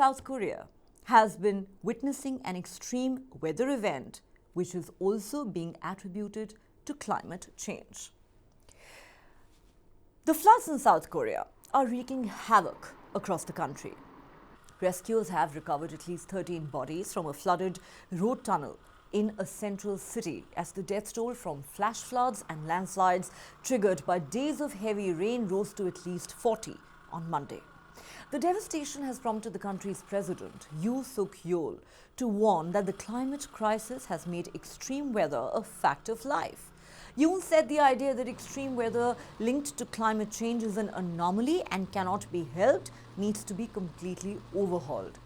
South Korea has been witnessing an extreme weather event which is also being attributed to climate change. The floods in South Korea are wreaking havoc across the country. Rescuers have recovered at least 13 bodies from a flooded road tunnel in a central city as the death toll from flash floods and landslides triggered by days of heavy rain rose to at least 40 on Monday. The devastation has prompted the country's president, Yoon Suk-yeol, to warn that the climate crisis has made extreme weather a fact of life. Yoon said the idea that extreme weather linked to climate change is an anomaly and cannot be helped needs to be completely overhauled.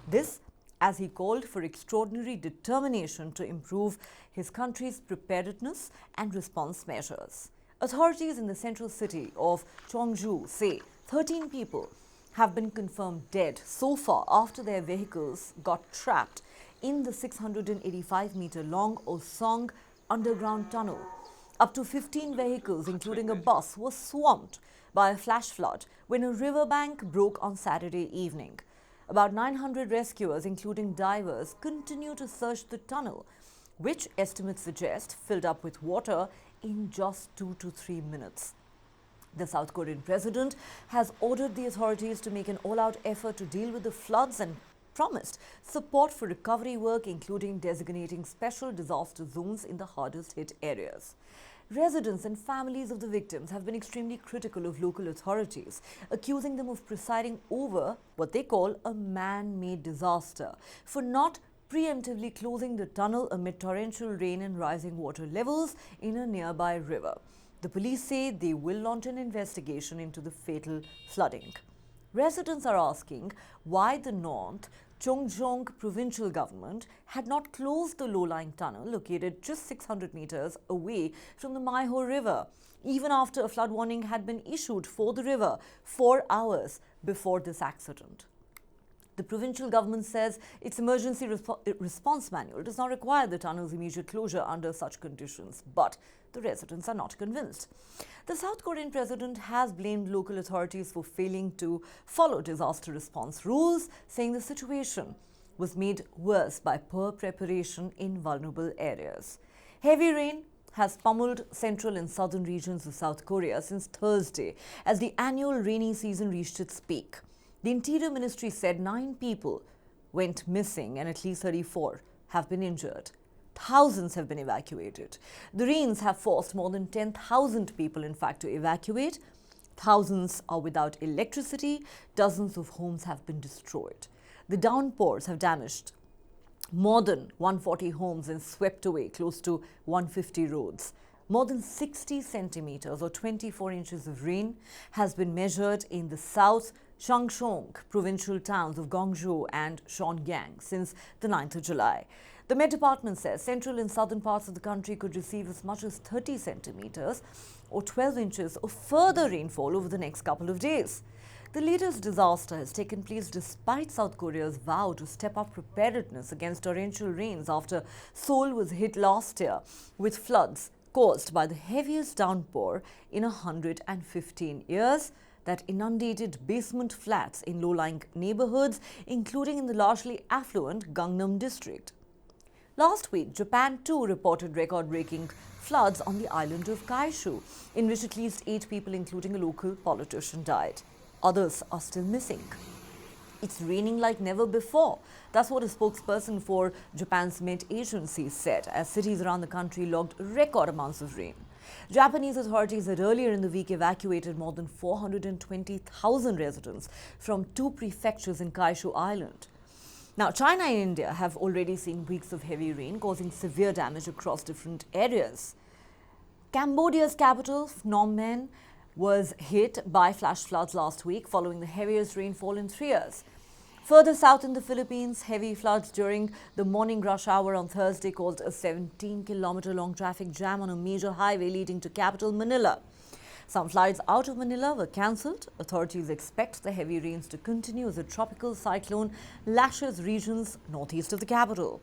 This, as he called for extraordinary determination to improve his country's preparedness and response measures. Authorities in the central city of Cheongju say 13 people have been confirmed dead so far after their vehicles got trapped in the 685-meter-long Osong underground tunnel. Up to 15 vehicles, including a bus, were swamped by a flash flood when a riverbank broke on Saturday evening. About 900 rescuers, including divers, continue to search the tunnel, which estimates suggest filled up with water in just 2 to 3 minutes. The South Korean president has ordered the authorities to make an all-out effort to deal with the floods and promised support for recovery work, including designating special disaster zones in the hardest hit areas. Residents and families of the victims have been extremely critical of local authorities, accusing them of presiding over what they call a man-made disaster for not preemptively closing the tunnel amid torrential rain and rising water levels in a nearby river. The police say they will launch an investigation into the fatal flooding. Residents are asking why the North Chungcheong provincial government had not closed the low-lying tunnel located just 600 meters away from the Maiho River, even after a flood warning had been issued for the river 4 hours before this accident. The provincial government says its emergency response manual does not require the tunnel's immediate closure under such conditions, but the residents are not convinced. The South Korean president has blamed local authorities for failing to follow disaster response rules, saying the situation was made worse by poor preparation in vulnerable areas. Heavy rain has pummeled central and southern regions of South Korea since Thursday as the annual rainy season reached its peak. The Interior Ministry said 9 people went missing and at least 34 have been injured. Thousands have been evacuated. The rains have forced more than 10,000 people, in fact, to evacuate. Thousands are without electricity. Dozens of homes have been destroyed. The downpours have damaged more than 140 homes and swept away close to 150 roads. More than 60 centimeters or 24 inches of rain has been measured in the South Changcheong provincial towns of Gongju and Sheongyang since the 9th of July. The Met Department says central and southern parts of the country could receive as much as 30 centimeters or 12 inches of further rainfall over the next couple of days. The latest disaster has taken place despite South Korea's vow to step up preparedness against torrential rains after Seoul was hit last year with floods caused by the heaviest downpour in 115 years that inundated basement flats in low-lying neighborhoods, including in the largely affluent Gangnam district. Last week, Japan too reported record-breaking floods on the island of Kaishu, in which at least 8 people, including a local politician, died. Others are still missing. It's raining like never before. That's what a spokesperson for Japan's Met Agency said, as cities around the country logged record amounts of rain. Japanese authorities had earlier in the week evacuated more than 420,000 residents from 2 prefectures in Kaishu Island. Now, China and India have already seen weeks of heavy rain causing severe damage across different areas. Cambodia's capital, Phnom Penh, was hit by flash floods last week following the heaviest rainfall in 3 years. Further south in the Philippines, heavy floods during the morning rush hour on Thursday caused a 17-kilometer-long traffic jam on a major highway leading to capital Manila. Some flights out of Manila were cancelled. Authorities expect the heavy rains to continue as a tropical cyclone lashes regions northeast of the capital.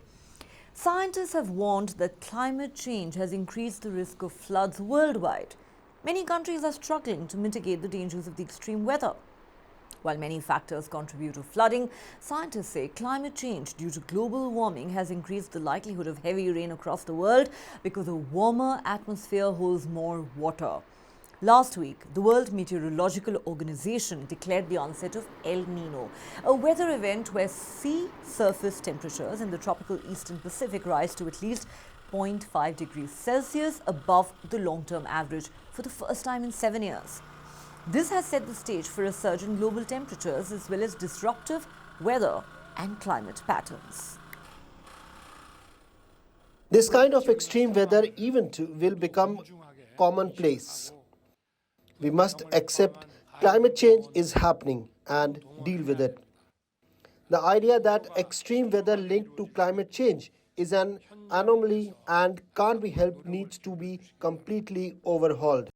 Scientists have warned that climate change has increased the risk of floods worldwide. Many countries are struggling to mitigate the dangers of the extreme weather. While many factors contribute to flooding, scientists say climate change due to global warming has increased the likelihood of heavy rain across the world because a warmer atmosphere holds more water. Last week, the World Meteorological Organization declared the onset of El Nino, a weather event where sea surface temperatures in the tropical eastern Pacific rise to at least 0.5 degrees Celsius above the long-term average for the first time in 7 years. This has set the stage for a surge in global temperatures as well as disruptive weather and climate patterns. This kind of extreme weather event will become commonplace. We must accept climate change is happening and deal with it. The idea that extreme weather linked to climate change is an anomaly and can't be helped needs to be completely overhauled.